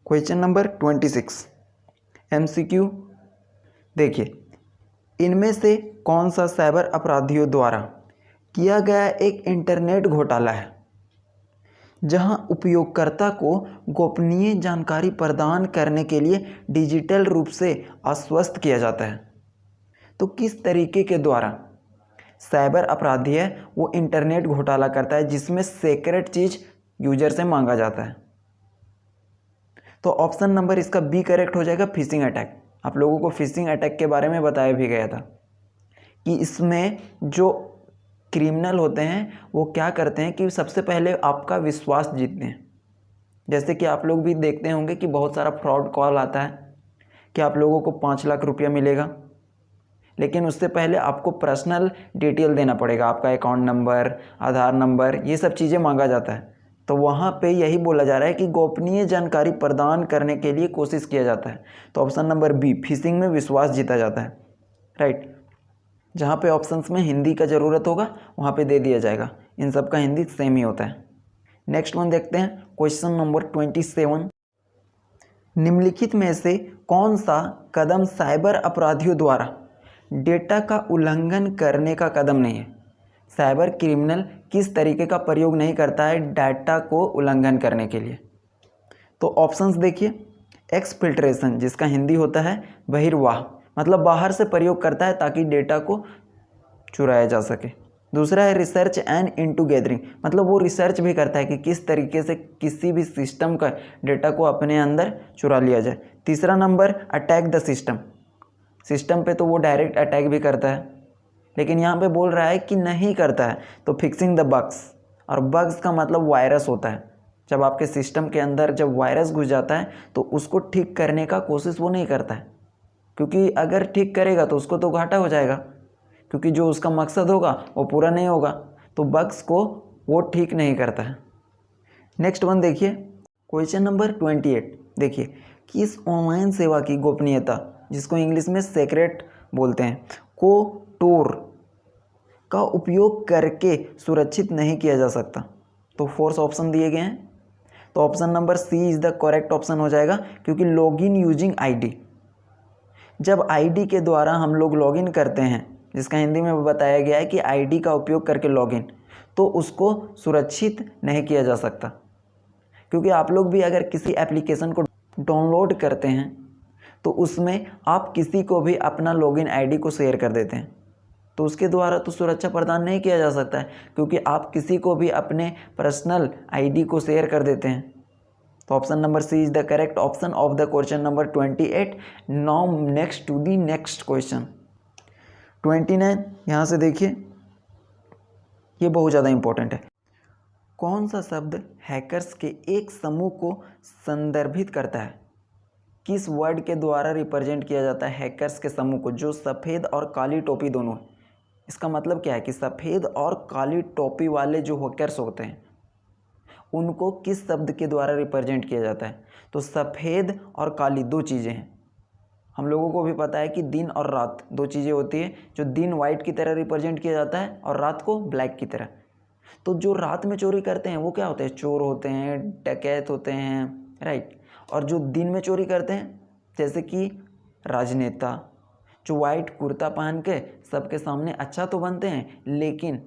Question number 26 MCQ। देखिए, इनमें से कौन सा साइबर अपराधियों द्वारा किया गया एक इंटरनेट घोटाला है जहां उपयोगकर्ता को गोपनीय जानकारी प्रदान करने के लिए डिजिटल रूप से आश्वस्त किया जाता है। तो किस तरीके के द्वारा साइबर अपराधी है वो इंटरनेट घोटाला करता है जिसमें सीक्रेट चीज़ यूजर से मांगा जाता है? तो ऑप्शन नंबर इसका बी करेक्ट हो जाएगा, फिशिंग अटैक। आप लोगों को फिशिंग अटैक के बारे में बताया भी गया था कि इसमें जो क्रिमिनल होते हैं वो क्या करते हैं कि सबसे पहले आपका विश्वास जीतते हैं। जैसे कि आप लोग भी देखते होंगे कि बहुत सारा फ्रॉड कॉल आता है कि आप लोगों को 5 लाख रुपया मिलेगा, लेकिन उससे पहले आपको पर्सनल डिटेल देना पड़ेगा, आपका अकाउंट नंबर, आधार नंबर, ये सब चीज़ें मांगा जाता है। तो वहाँ पे यही बोला जा रहा है कि गोपनीय जानकारी प्रदान करने के लिए कोशिश किया जाता है। तो ऑप्शन नंबर बी, फिशिंग में विश्वास जीता जाता है, राइट। जहाँ पे ऑप्शंस में हिंदी का ज़रूरत होगा वहाँ पे दे दिया जाएगा, इन सब का हिंदी सेम ही होता है। नेक्स्ट वन देखते हैं, क्वेश्चन नंबर 27। निम्नलिखित में से कौन सा कदम साइबर अपराधियों द्वारा डेटा का उल्लंघन करने का कदम नहीं है? साइबर क्रिमिनल किस तरीके का प्रयोग नहीं करता है डाटा को उल्लंघन करने के लिए? तो ऑप्शंस देखिए, एक्सफिल्ट्रेशन जिसका हिंदी होता है बहिर्वाह, मतलब बाहर से प्रयोग करता है ताकि डेटा को चुराया जा सके। दूसरा है रिसर्च एंड इनटू गैदरिंग, मतलब वो रिसर्च भी करता है कि किस तरीके से किसी भी सिस्टम का डेटा को अपने अंदर चुरा लिया जाए। तीसरा number attack the system, system पे तो वो डायरेक्ट अटैक भी करता है, लेकिन यहाँ पे बोल रहा है कि नहीं करता है। तो फिक्सिंग द बग्स, और बग्स का मतलब वायरस होता है। जब आपके सिस्टम के अंदर जब वायरस घुस जाता है तो उसको ठीक करने का कोशिश वो नहीं करता है, क्योंकि अगर ठीक करेगा तो उसको तो घाटा हो जाएगा, क्योंकि जो उसका मकसद होगा वो पूरा नहीं होगा। तो बग्स को वो ठीक नहीं करता है। नेक्स्ट वन देखिए, क्वेश्चन नंबर 28। देखिए, किस ऑनलाइन सेवा की गोपनीयता, जिसको इंग्लिश में सीक्रेट बोलते हैं, को टोर का उपयोग करके सुरक्षित नहीं किया जा सकता? तो फोर्स ऑप्शन दिए गए हैं। तो option number C is the correct option हो जाएगा, क्योंकि लॉगिन यूजिंग आईडी, जब आईडी के द्वारा हम लोग लॉगिन करते हैं, जिसका हिंदी में बताया गया है कि आईडी का उपयोग करके लॉगिन, तो उसको सुरक्षित नहीं किया जा सकता। क्योंकि आप लोग भी अगर किसी एप्लीकेशन को डाउनलोड करते हैं तो उसमें आप किसी को भी अपना लॉगिन आईडी को शेयर कर देते हैं, तो उसके द्वारा तो सुरक्षा प्रदान नहीं किया जा सकता है, क्योंकि आप किसी को भी अपने पर्सनल आईडी को शेयर कर देते हैं। तो option number C is the correct option of the question number 28। Now next to the next question 29। यहाँ से देखिए, ये बहुत ज़्यादा इंपॉर्टेंट है। कौन सा शब्द हैकर्स के एक समूह को संदर्भित करता है? किस वर्ड के द्वारा रिप्रेजेंट किया जाता है हैकर्स के समूह को, जो सफ़ेद और काली टोपी दोनों है? इसका मतलब क्या है कि सफ़ेद और काली टोपी वाले जो हैकर्स होते हैं उनको किस शब्द के द्वारा रिप्रेजेंट किया जाता है? तो सफ़ेद और काली दो चीज़ें हैं। हम लोगों को भी पता है कि दिन और रात दो चीज़ें होती है, जो दिन वाइट की तरह रिप्रेजेंट किया जाता है और रात को ब्लैक की तरह। तो जो रात में चोरी करते हैं वो क्या होते हैं? चोर होते हैं, डकैत होते हैं, राइट। और जो दिन में चोरी करते हैं, जैसे कि राजनेता, जो वाइट कुर्ता पहन के सबके सामने अच्छा तो बनते हैं लेकिन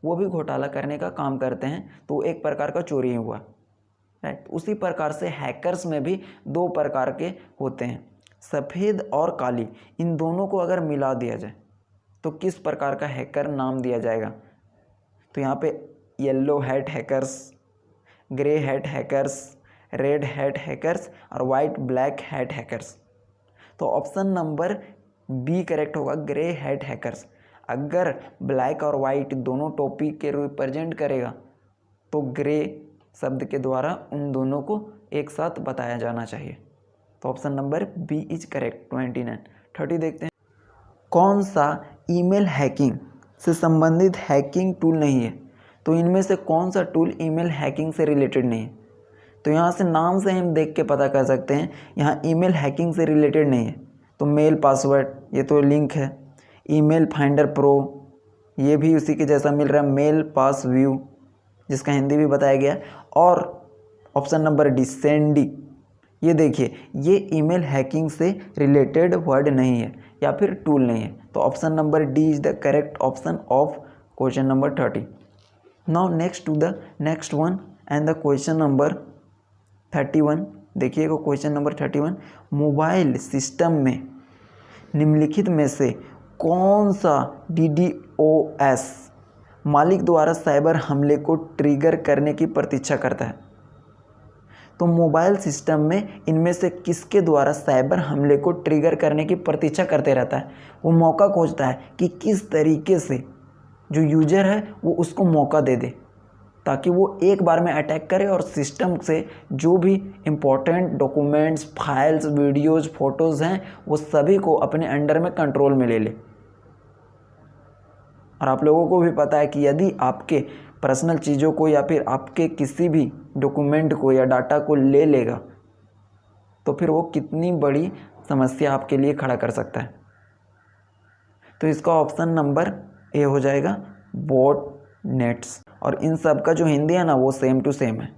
वो भी घोटाला करने का काम करते हैं, तो वो एक प्रकार का चोरी ही हुआ, राइट। उसी प्रकार से हैकर्स में भी दो प्रकार के होते हैं, सफ़ेद और काली। इन दोनों को अगर मिला दिया जाए तो किस प्रकार का हैकर नाम दिया जाएगा? तो यहाँ पे yellow hat hackers, grey hat hackers, red hat hackers और वाइट ब्लैक हैट हैकर्स। तो ऑप्शन नंबर बी करेक्ट होगा, ग्रे हैट हैकर्स। अगर ब्लैक और वाइट दोनों टोपी के रिप्रेजेंट करेगा तो ग्रे शब्द के द्वारा उन दोनों को एक साथ बताया जाना चाहिए। तो option number B is correct. 29। 30 देखते हैं, कौन सा ईमेल हैकिंग से संबंधित हैकिंग टूल नहीं है? तो इनमें से कौन सा टूल ईमेल हैकिंग से रिलेटेड नहीं है? तो यहाँ से नाम से हम देख के पता कर सकते हैं, यहाँ ईमेल हैकिंग से रिलेटेड नहीं है। तो मेल पासवर्ड, ये तो लिंक है। ईमेल फाइंडर प्रो, ये भी उसी के जैसा मिल रहा है, मेल पास व्यू, जिसका हिंदी भी बताया गया। और ऑप्शन नंबर डी सेंडी, ये देखिए, ये ईमेल हैकिंग से रिलेटेड वर्ड नहीं है या फिर टूल नहीं है। तो option number D is the correct option of question number 30। Now next to the next one and the question number 31। देखिएगा क्वेश्चन नंबर 31, मोबाइल सिस्टम में निम्नलिखित में से कौन सा DDoS मालिक द्वारा साइबर हमले को ट्रिगर करने की प्रतीक्षा करता है? तो मोबाइल सिस्टम में इनमें से किसके द्वारा साइबर हमले को ट्रिगर करने की प्रतीक्षा करते रहता है? वो मौका खोजता है कि किस तरीके से जो यूजर है वो उसको मौका दे दे ताकि वो एक बार में अटैक करे और सिस्टम से जो भी important documents, files, videos, photos हैं वो सभी को अपने अंडर में कंट्रोल में ले ले। और आप लोगों को भी पता है कि यदि आपके पर्सनल चीज़ों को या फिर आपके किसी भी डॉक्यूमेंट को या डाटा को ले लेगा तो फिर वो कितनी बड़ी समस्या आपके लिए खड़ा कर सकता है। तो इसका ऑप्शन नंबर ए हो जाएगा, बॉट नेट्स। और इन सब का जो हिंदी है ना वो सेम टू सेम है।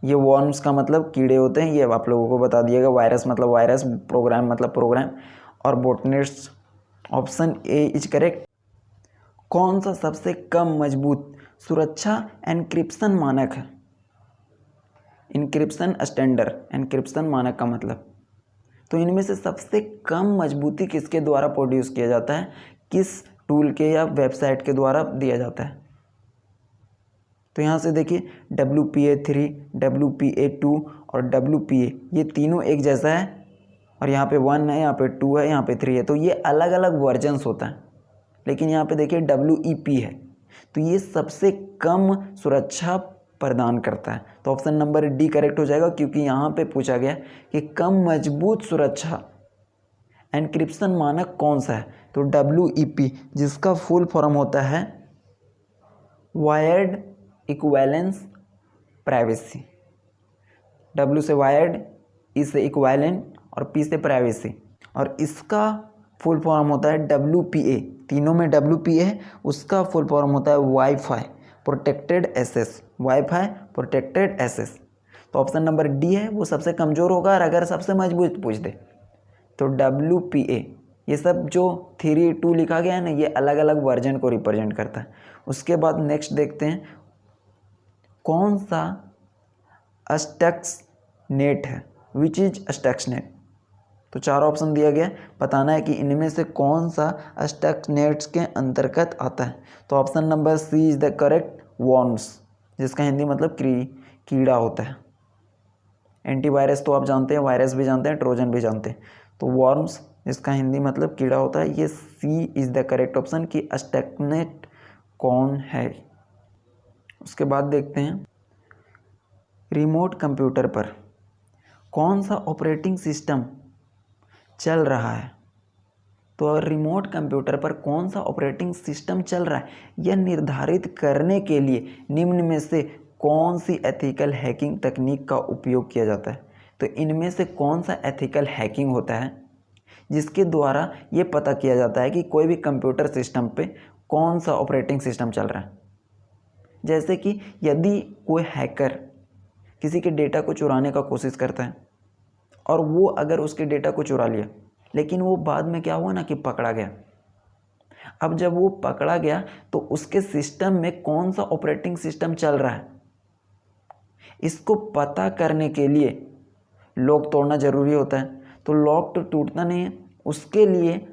ये वर्म्स का मतलब कीड़े होते हैं, ये आप लोगों को बता दिएगा। वायरस मतलब वायरस, प्रोग्राम मतलब प्रोग्राम, और botnets. Option A is correct. कौन सा सबसे कम मजबूत सुरक्षा एन्क्रिप्शन मानक है? इनक्रिप्शन स्टैंडर्ड, एन्क्रिप्शन मानक का मतलब। तो इनमें से सबसे कम मजबूती किसके द्वारा प्रोड्यूस किया जाता है, किस टूल के या वेबसाइट के द्वारा दिया जाता है? तो यहाँ से देखिए WPA3, WPA2 और WPA, ये तीनों एक जैसा है। और यहाँ पे 1 है, यहाँ पे 2 है, यहाँ पे 3 है। तो ये अलग अलग वर्जन्स होता है। लेकिन यहाँ पे देखिए WEP है, तो ये सबसे कम सुरक्षा प्रदान करता है। तो ऑप्शन नंबर डी करेक्ट हो जाएगा, क्योंकि यहाँ पे पूछा गया कि कम मजबूत सुरक्षा एन्क्रिप्शन मानक कौन सा है। तो WEP, जिसका फुल फॉर्म होता है वायर्ड इक्विवेलेंस प्राइवेसी। W से वायर्ड, E से इक्विवेलेंट और P से प्राइवेसी। और इसका फुल फॉर्म होता है WPA। तीनों में WPA है, उसका फुल फॉर्म होता है WiFi protected access, WiFi protected access. तो ऑप्शन नंबर डी है, वो सबसे कमज़ोर होगा। और अगर सबसे मजबूत पूछ दे तो WPA। ये सब जो 3, 2 लिखा गया है ना, ये अलग अलग वर्जन को रिप्रेजेंट करता है। उसके बाद नेक्स्ट देखते हैं, कौन सा स्टक्स नेट है, विच इज स्टक्स नेट। तो 4 ऑप्शन दिया गया, बताना है कि इनमें से कौन सा स्टक्स नेट्स के अंतर्गत आता है। तो option number C is the correct, worms, जिसका हिंदी मतलब कीड़ा होता है। एंटीवायरस तो आप जानते हैं, वायरस भी जानते हैं, ट्रोजन भी जानते हैं। तो वर्म्स, जिसका हिंदी मतलब कीड़ा होता है, ये सी इज द करेक्ट ऑप्शन कि स्टक्स नेट कौन है। उसके बाद देखते हैं, रिमोट कंप्यूटर पर कौन सा ऑपरेटिंग सिस्टम चल रहा है। तो रिमोट कंप्यूटर पर कौन सा ऑपरेटिंग सिस्टम चल रहा है, यह निर्धारित करने के लिए निम्न में से कौन सी एथिकल हैकिंग तकनीक का उपयोग किया जाता है। तो इनमें से कौन सा एथिकल हैकिंग होता है जिसके द्वारा ये पता किया जाता है कि कोई भी कंप्यूटर सिस्टम पे कौन सा ऑपरेटिंग सिस्टम चल रहा है। जैसे कि यदि कोई हैकर किसी के डेटा को चुराने का कोशिश करता है और वो अगर उसके डेटा को चुरा लिया, लेकिन वो बाद में क्या हुआ ना कि पकड़ा गया। अब जब वो पकड़ा गया तो उसके सिस्टम में कौन सा ऑपरेटिंग सिस्टम चल रहा है, इसको पता करने के लिए लॉक तोड़ना ज़रूरी होता है। तो लॉक तो टूटता नहीं है, उसके लिए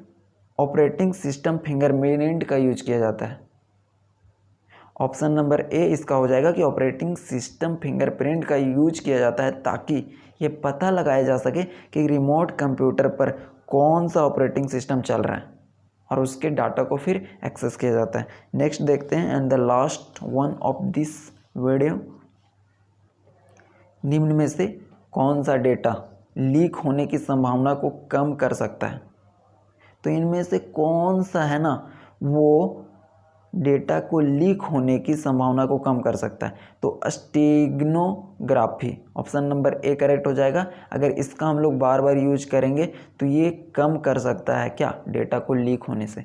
ऑपरेटिंग सिस्टम फिंगरप्रिंट का यूज किया जाता है। ऑप्शन नंबर ए इसका हो जाएगा कि ऑपरेटिंग सिस्टम फिंगरप्रिंट का यूज किया जाता है ताकि ये पता लगाया जा सके कि रिमोट कंप्यूटर पर कौन सा ऑपरेटिंग सिस्टम चल रहा है और उसके डाटा को फिर एक्सेस किया जाता है। नेक्स्ट देखते हैं, and the last one of this video, निम्न में से कौन सा डेटा लीक होने की संभावना को कम कर सकता है। तो इनमें से कौन सा है ना वो डेटा को लीक होने की संभावना को कम कर सकता है। तो steganography, option number A correct हो जाएगा। अगर इसका हम लोग बार बार यूज करेंगे तो ये कम कर सकता है क्या, डेटा को लीक होने से।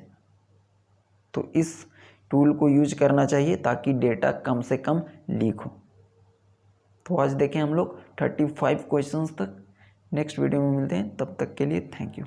तो इस टूल को यूज करना चाहिए ताकि डेटा कम से कम लीक हो। तो आज देखें हम लोग 35 क्वेश्चंस तक। नेक्स्ट वीडियो में मिलते हैं, तब तक के लिए थैंक यू।